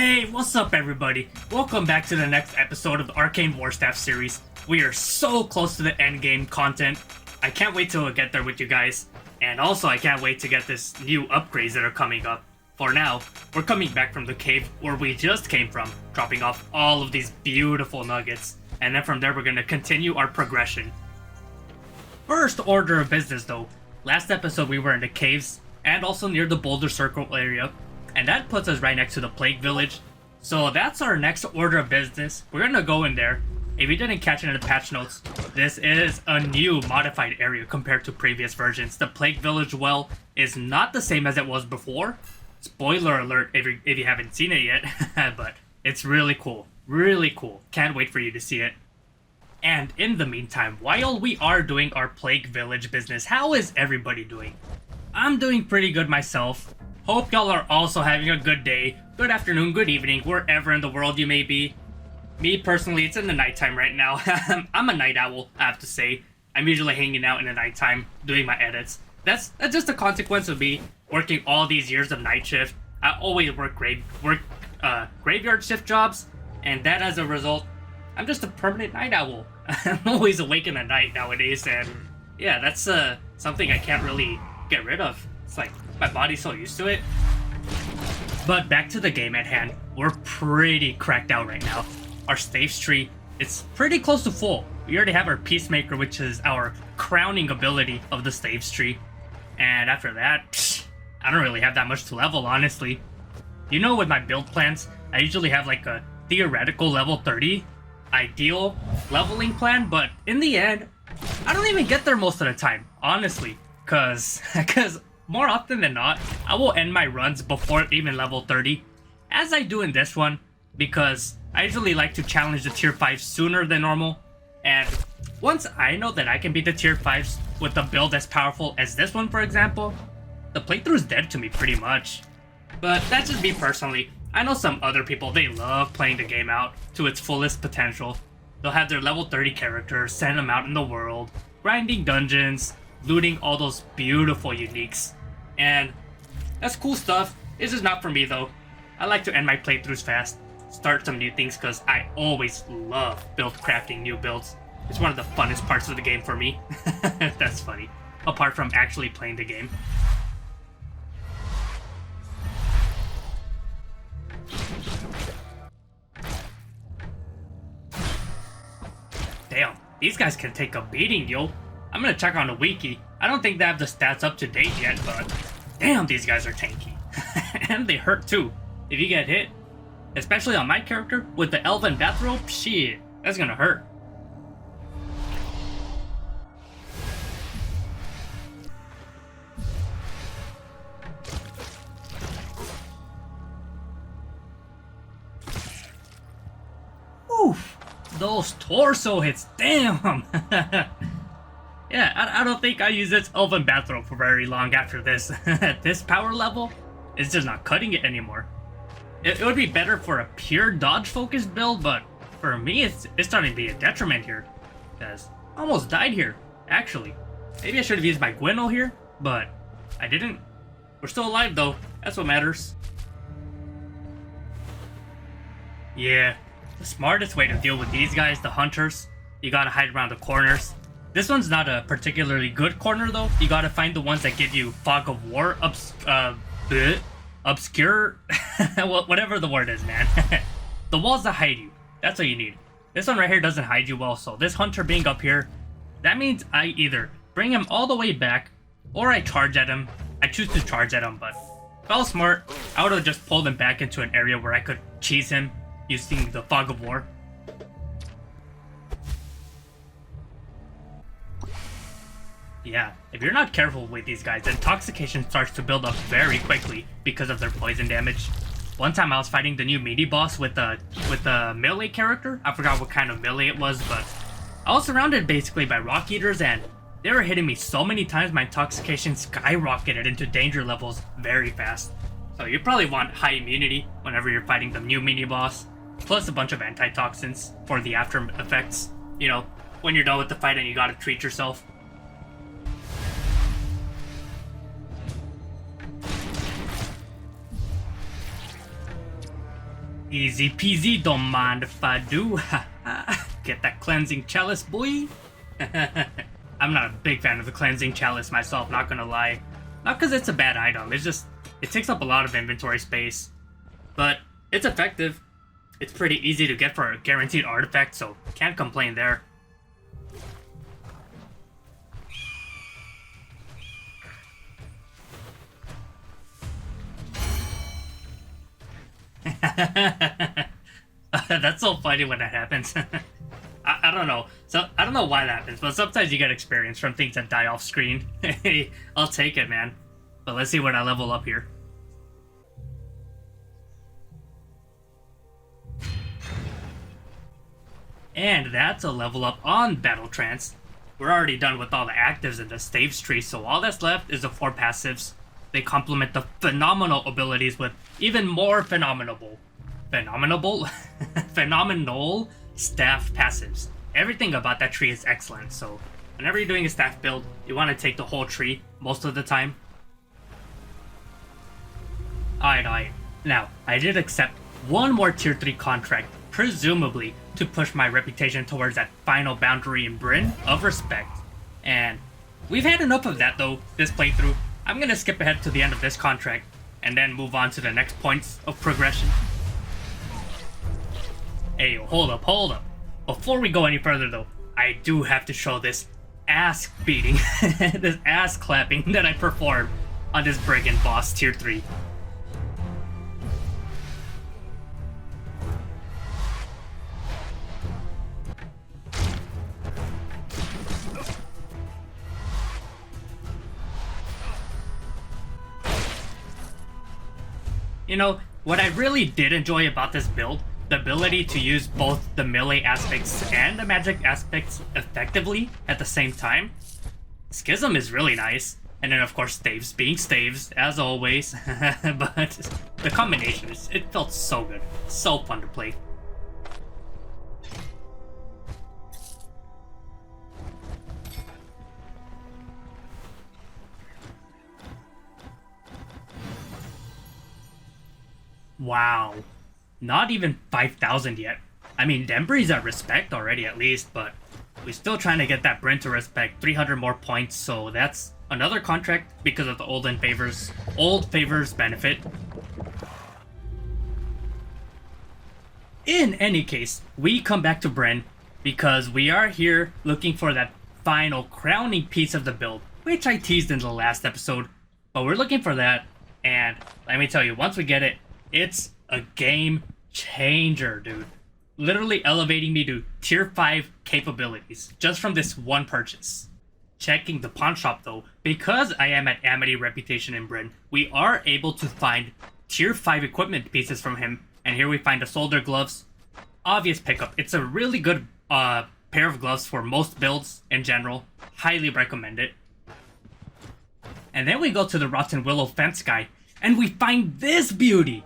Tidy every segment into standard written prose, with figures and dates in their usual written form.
Hey, what's up everybody? Welcome back to the next episode of the Arcane Warstaff series. We are so close to the endgame content. I can't wait to get there with you guys. And also I can't wait to get this new upgrades that are coming up. For now, we're coming back from the cave where we just came from, dropping off all of these beautiful nuggets. And then from there we're going to continue our progression. First order of business though. Last episode we were in the caves and also near the Boulder Circle area. And that puts us right next to the Plague Village. So that's our next order of business. We're gonna go in there. If you didn't catch it in the patch notes, this is a new modified area compared to previous versions. The Plague Village well is not the same as it was before. Spoiler alert if you haven't seen it yet, but it's really cool. Really cool. Can't wait for you to see it. And in the meantime, while we are doing our Plague Village business, how is everybody doing? I'm doing pretty good myself. Hope y'all are also having a good day, good afternoon, good evening, wherever in the world you may be. Me personally, it's in the nighttime right now. I'm a night owl, I have to say. I'm usually hanging out in the nighttime, doing my edits. That's just a consequence of me working all these years of night shift. I always work graveyard shift jobs, and that as a result, I'm just a permanent night owl. I'm always awake in the night nowadays, and yeah, that's something I can't really get rid of. It's like, my body's so used to it. But back to the game at hand, we're pretty cracked out right now. Our staves tree, it's pretty close to full. We already have our Peacemaker, which is our crowning ability of the staves tree. And after that, I don't really have that much to level, honestly. You know, with my build plans, I usually have like a theoretical level 30 ideal leveling plan, but in the end, I don't even get there most of the time, honestly. Cause more often than not, I will end my runs before even level 30, as I do in this one, because I usually like to challenge the tier 5 sooner than normal, and once I know that I can beat the tier 5s with a build as powerful as this one, for example, the playthrough is dead to me pretty much. But that's just me personally. I know some other people, they love playing the game out to its fullest potential. They'll have their level 30 characters, send them out in the world, grinding dungeons, looting all those beautiful uniques. And that's cool stuff. It's just not for me though. I like to end my playthroughs fast, start some new things, because I always love crafting new builds. It's one of the funnest parts of the game for me. That's funny. Apart from actually playing the game. Damn, these guys can take a beating, yo. I'm gonna check on the wiki. I don't think they have the stats up to date yet, but damn, these guys are tanky. And they hurt too. If you get hit, especially on my character, with the elven bathrobe, shit, that's gonna hurt. Oof, those torso hits, damn. Yeah, I don't think I use this elven bathrobe for very long after this. At this power level, it's just not cutting it anymore. It would be better for a pure dodge focused build, but for me it's starting to be a detriment here. Because I almost died here, actually. Maybe I should have used my Gwynno here, but I didn't. We're still alive though, that's what matters. Yeah, the smartest way to deal with these guys, the hunters, you gotta hide around the corners. This one's not a particularly good corner though. You gotta find the ones that give you fog of war, obscure, whatever the word is, man. The walls that hide you, that's what you need. This one right here doesn't hide you well, so this hunter being up here, that means I either bring him all the way back, or I charge at him. I choose to charge at him, but if I was smart, I would have just pulled him back into an area where I could cheese him using the fog of war. Yeah, if you're not careful with these guys, intoxication starts to build up very quickly because of their poison damage. One time I was fighting the new mini boss with a melee character. I forgot what kind of melee it was, but I was surrounded basically by rock eaters, and they were hitting me so many times my intoxication skyrocketed into danger levels very fast. So you probably want high immunity whenever you're fighting the new mini boss, plus a bunch of antitoxins for the after effects. You know, when you're done with the fight and you gotta treat yourself. Easy peasy, don't mind if I do. Get that cleansing chalice, boy. I'm not a big fan of the cleansing chalice myself, not gonna lie. Not because it's a bad item, it's just, it takes up a lot of inventory space. But it's effective. It's pretty easy to get for a guaranteed artifact, so can't complain there. That's so funny when that happens. I don't know. So I don't know why that happens, but sometimes you get experience from things that die off screen. I'll take it, man. But let's see when I level up here. And that's a level up on Battle Trance. We're already done with all the actives in the staves tree, so all that's left is the 4 passives. They complement the phenomenal abilities with even more phenomenal staff passives. Everything about that tree is excellent, so whenever you're doing a staff build, you want to take the whole tree most of the time. Alright. Now, I did accept one more tier 3 contract, presumably to push my reputation towards that final boundary in Brynn of respect. And we've had enough of that though, this playthrough. I'm gonna skip ahead to the end of this contract and then move on to the next points of progression. Hey, hold up. Before we go any further though, I do have to show this ass beating, this ass clapping that I performed on this brigand boss tier 3. You know, what I really did enjoy about this build, the ability to use both the melee aspects and the magic aspects effectively at the same time. Schism is really nice, and then of course staves being staves, as always, but the combination, it felt so good, so fun to play. Wow, not even 5,000 yet. I mean, Dembry's at respect already at least, but we're still trying to get that Brynn to respect 300 more points, so that's another contract because of the old favors benefit. In any case, we come back to Brynn because we are here looking for that final crowning piece of the build, which I teased in the last episode, but we're looking for that, and let me tell you, once we get it, it's a game changer, dude. Literally elevating me to tier 5 capabilities just from this one purchase. Checking the pawn shop though, because I am at Amity reputation in Brynn, we are able to find tier 5 equipment pieces from him, and here we find the soldier gloves. Obvious pickup. It's a really good pair of gloves for most builds in general. Highly recommend it. And then we go to the Rotten Willow fence guy, and we find this beauty!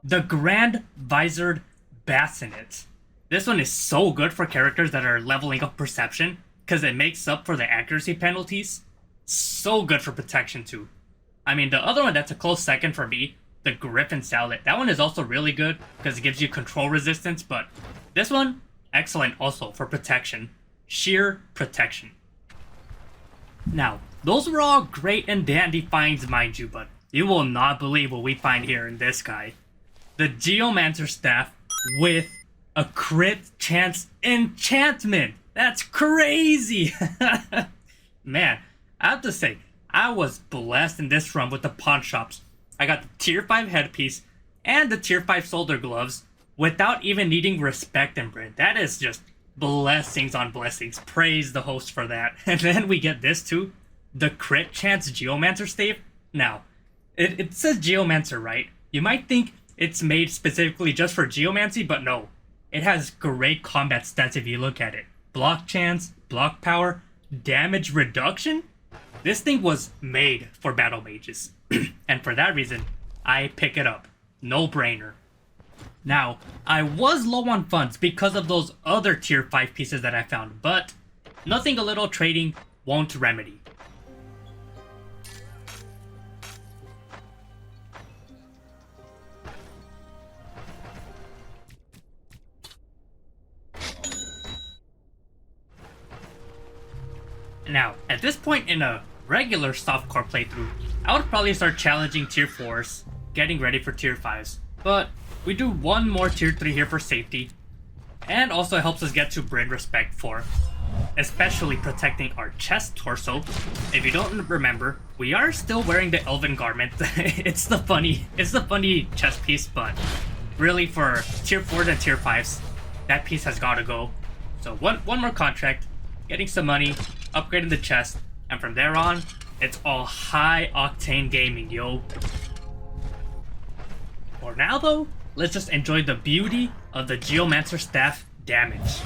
The Grand Visored Bassinet. This one is so good for characters that are leveling up perception, because it makes up for the accuracy penalties. So good for protection too. I mean, the other one that's a close second for me, the Griffin Sallet. That one is also really good, because it gives you control resistance, but this one, excellent also for protection. Sheer protection. Now, those were all great and dandy finds, mind you, but you will not believe what we find here in this guy. The Geomancer Staff with a crit chance enchantment. That's crazy! Man, I have to say, I was blessed in this run with the pawn shops. I got the tier 5 headpiece and the tier 5 soldier gloves without even needing respect in Brynn. That is just blessings on blessings. Praise the host for that. And then we get this too, the crit chance Geomancer Stave. Now, it says Geomancer, right? You might think it's made specifically just for Geomancy, but no. It has great combat stats if you look at it. Block chance, block power, damage reduction. This thing was made for battle mages. And for that reason, I pick it up. No brainer. Now, I was low on funds because of those other tier 5 pieces that I found, but nothing a little trading won't remedy. Now, at this point in a regular softcore playthrough, I would probably start challenging tier 4s, getting ready for tier 5s. But we do one more tier 3 here for safety, and also it helps us get to Brynn respect for especially protecting our chest torso. If you don't remember, we are still wearing the elven garment. it's the funny chest piece, but really for tier 4s and tier 5s, that piece has gotta go. So one more contract, getting some money, upgrading the chest, and from there on, it's all high octane gaming, yo. For now though, let's just enjoy the beauty of the Geomancer staff damage.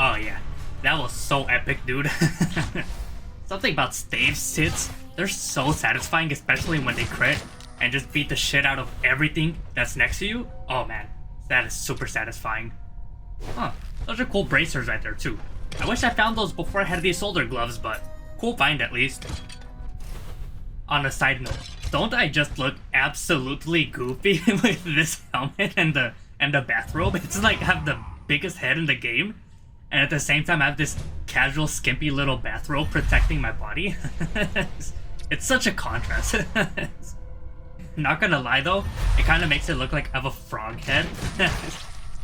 Oh yeah, that was so epic, dude. Something about stave sits, they're so satisfying, especially when they crit and just beat the shit out of everything that's next to you. Oh man, that is super satisfying. Huh, those are cool bracers right there too. I wish I found those before I had these soldier gloves, but cool find at least. On a side note, don't I just look absolutely goofy with this helmet and the bathrobe? It's like I have the biggest head in the game, and at the same time I have this casual skimpy little bathrobe protecting my body. It's such a contrast. Not gonna lie though, it kind of makes it look like I have a frog head.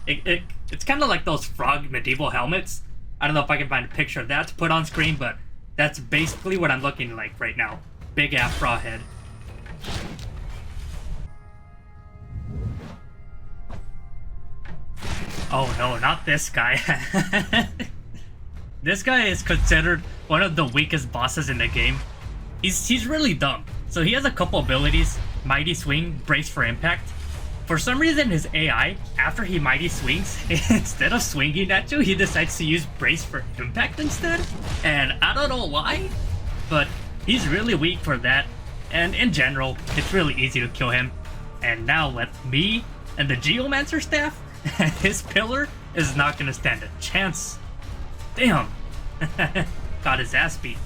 It's kind of like those frog medieval helmets. I don't know if I can find a picture of that to put on screen, but that's basically what I'm looking like right now. Big ass frog head. Oh no, not this guy. This guy is considered one of the weakest bosses in the game. He's really dumb. So he has a couple abilities: Mighty Swing, Brace for Impact. For some reason his AI, after he Mighty Swings, instead of swinging at you, he decides to use Brace for Impact instead. And I don't know why, but he's really weak for that. And in general, it's really easy to kill him. And now with me and the Geomancer staff, his pillar is not gonna stand a chance. Damn. Got his ass beat.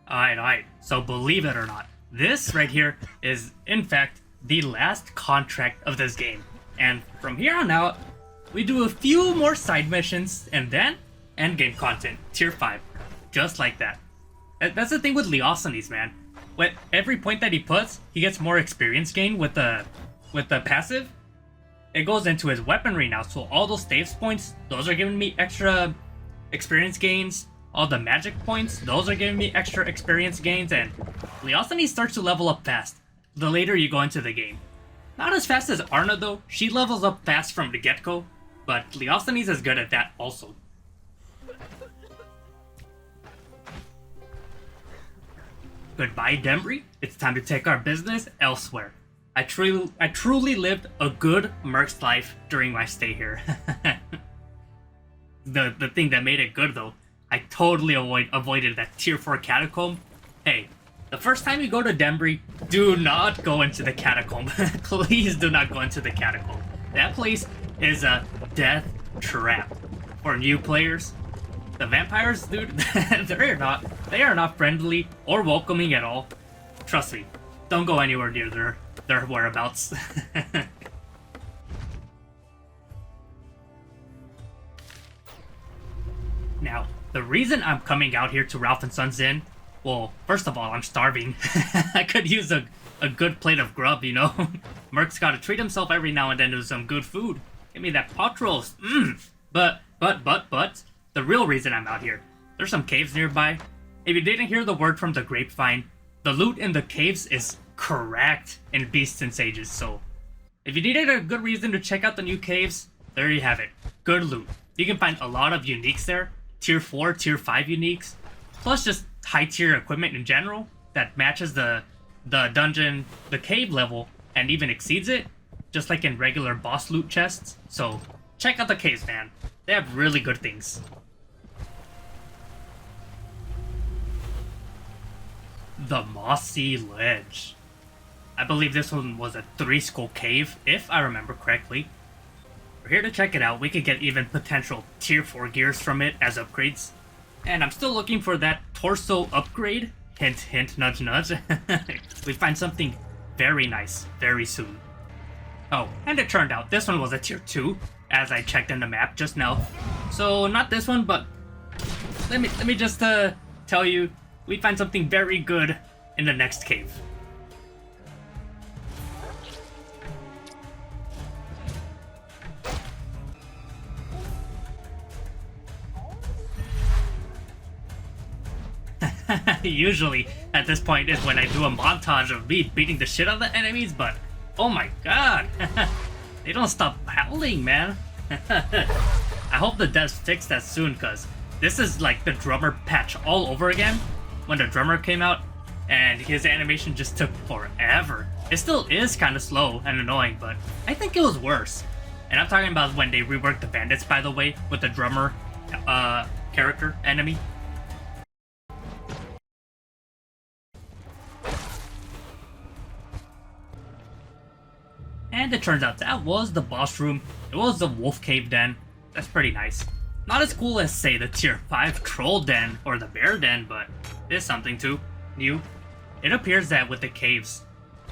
Alright, so believe it or not, this right here is in fact the last contract of this game. And from here on out, we do a few more side missions and then endgame content, tier 5. Just like that. That's the thing with Leosthenes, man. With every point that he puts, he gets more experience gain with the passive. It goes into his weaponry now, so all those staves points, those are giving me extra experience gains. All the magic points, those are giving me extra experience gains, and Leosthenes starts to level up fast the later you go into the game. Not as fast as Arna though, she levels up fast from the get-go, but Leosthenes is good at that also. Goodbye, Dembry. It's time to take our business elsewhere. I truly lived a good Merc's life during my stay here. The thing that made it good though, I totally avoided that tier 4 catacomb. Hey, the first time you go to Dembry, do not go into the catacomb. Please do not go into the catacomb. That place is a death trap for new players. The vampires, dude, they are not friendly or welcoming at all. Trust me, don't go anywhere near their whereabouts. Now, the reason I'm coming out here to Ralph and Sons Inn, well, first of all, I'm starving. I could use a good plate of grub, you know? Merc's gotta treat himself every now and then to some good food. Give me that pot roast. But, the real reason I'm out here, there's some caves nearby. If you didn't hear the word from the grapevine, the loot in the caves is cracked in Beasts and Sages, so if you needed a good reason to check out the new caves, there you have it. Good loot. You can find a lot of uniques there, tier 4, tier 5 uniques, plus just high tier equipment in general that matches the dungeon, the cave level, and even exceeds it, just like in regular boss loot chests. So check out the caves, man. They have really good things. the Mossy Ledge. I believe this one was a 3-skull cave, if I remember correctly. We're here to check it out. We could get even potential tier 4 gears from it as upgrades. And I'm still looking for that torso upgrade. Hint, hint, nudge, nudge. We find something very nice very soon. Oh, and it turned out this one was a tier 2, as I checked in the map just now. So not this one, but let me just tell you, we find something very good in the next cave. Usually at this point is when I do a montage of me beating the shit out of the enemies, but oh my god, they don't stop howling, man. I hope the devs fix that soon, cause this is like the drummer patch all over again. When the drummer came out, and his animation just took forever. It still is kind of slow and annoying, but I think it was worse. And I'm talking about when they reworked the bandits, by the way, with the drummer character enemy. And it turns out that was the boss room. It was the wolf cave den. That's pretty nice. Not as cool as, say, the tier 5 troll den or the bear den, but it is something too new. It appears that with the caves,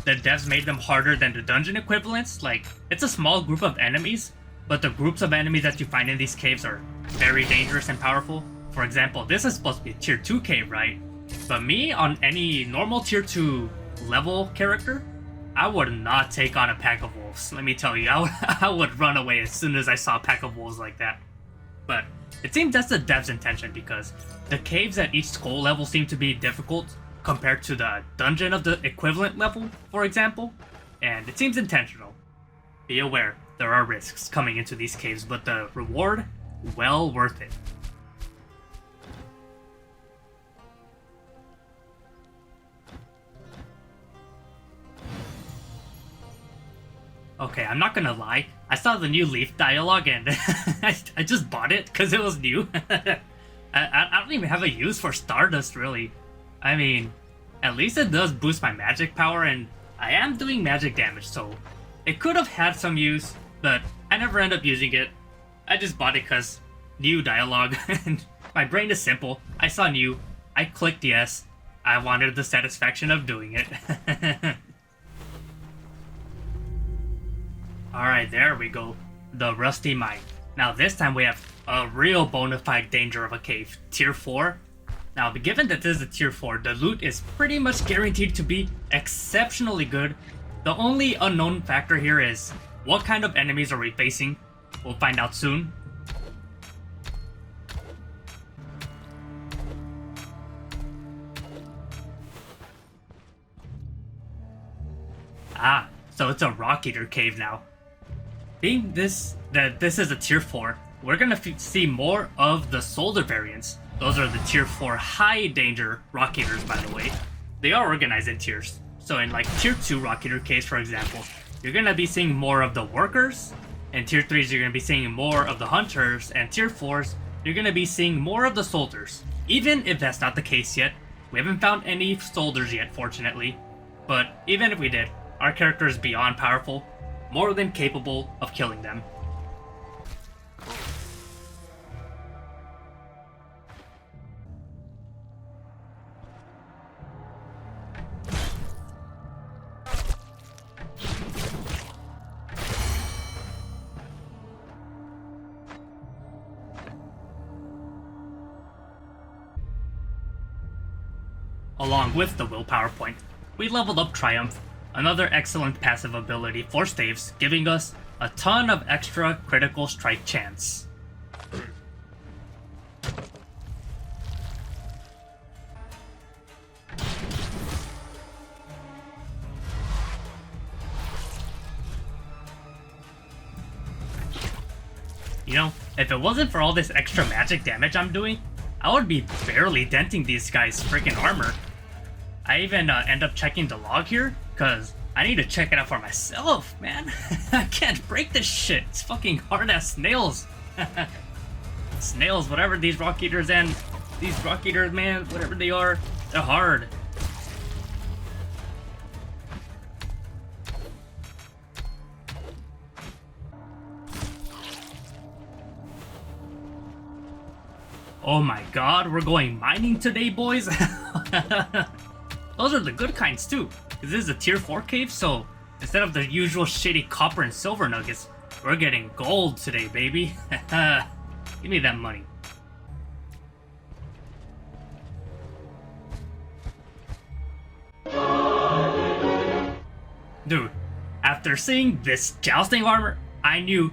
the devs made them harder than the dungeon equivalents. Like, it's a small group of enemies, but the groups of enemies that you find in these caves are very dangerous and powerful. For example, this is supposed to be a tier 2 cave, right? But me, on any normal tier 2 level character, I would not take on a pack of wolves. Let me tell you, I would run away as soon as I saw a pack of wolves like that. But it seems that's the dev's intention, because the caves at each skull level seem to be difficult compared to the dungeon of the equivalent level, for example. And it seems intentional. Be aware, there are risks coming into these caves, but the reward, well worth it. Okay, I'm not gonna lie. I saw the new Leaf dialogue and I just bought it because it was new. I don't even have a use for Stardust, really. I mean, at least it does boost my magic power, and I am doing magic damage, so it could have had some use, but I never end up using it. I just bought it because new dialogue, and my brain is simple. I saw new, I clicked yes. I wanted the satisfaction of doing it. Alright, there we go. The Rusty Mine. Now this time we have a real bona fide danger of a cave. Tier 4. Now, given that this is a tier 4, the loot is pretty much guaranteed to be exceptionally good. The only unknown factor here is, what kind of enemies are we facing? We'll find out soon. Ah, so it's a Rock Eater cave now. Being that this is a tier 4, we're gonna see more of the Soldier variants. Those are the tier 4 high danger Rock Eaters, by the way. They are organized in tiers. So in like tier 2 Rock Eater caves, for example, you're gonna be seeing more of the workers. In tier 3s, you're gonna be seeing more of the hunters. And tier 4s, you're gonna be seeing more of the soldiers. Even if that's not the case yet, we haven't found any soldiers yet, fortunately. But even if we did, our character is beyond powerful, more than capable of killing them. Along with the willpower point, we leveled up Triumph, another excellent passive ability for staves, giving us a ton of extra critical strike chance. You know, if it wasn't for all this extra magic damage I'm doing, I would be barely denting these guys' freaking armor. I even end up checking the log here, because I need to check it out for myself, man. I can't break this shit. It's fucking hard-ass snails. Snails, whatever these Rock Eaters and these Rock Eaters, man, whatever they are, they're hard. Oh my god, we're going mining today, boys? Those are the good kinds too. This is a tier 4 cave, so instead of the usual shitty copper and silver nuggets, we're getting gold today, baby. Give me that money. Dude, after seeing this jousting armor, I knew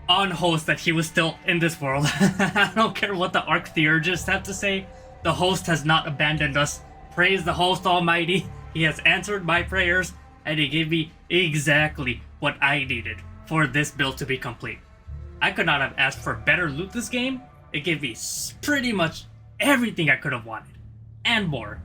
on host that he was still in this world. I don't care what the Arctheurgists have to say. The host has not abandoned us. Praise the host almighty. He has answered my prayers, and he gave me exactly what I needed for this build to be complete. I could not have asked for better loot this game. It gave me pretty much everything I could have wanted, and more.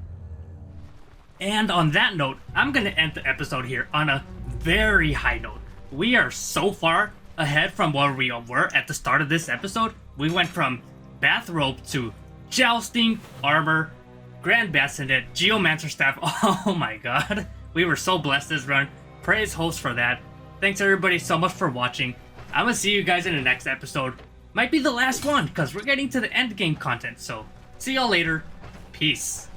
And on that note, I'm gonna end the episode here on a very high note. We are so far ahead from where we were at the start of this episode. We went from Bathrobe to Jousting, Armor, Grand Bassinet, Geomancer Staff. Oh my god. We were so blessed this run. Praise host for that. Thanks everybody so much for watching. I'm gonna see you guys in the next episode. Might be the last one, because we're getting to the end game content, so see y'all later. Peace.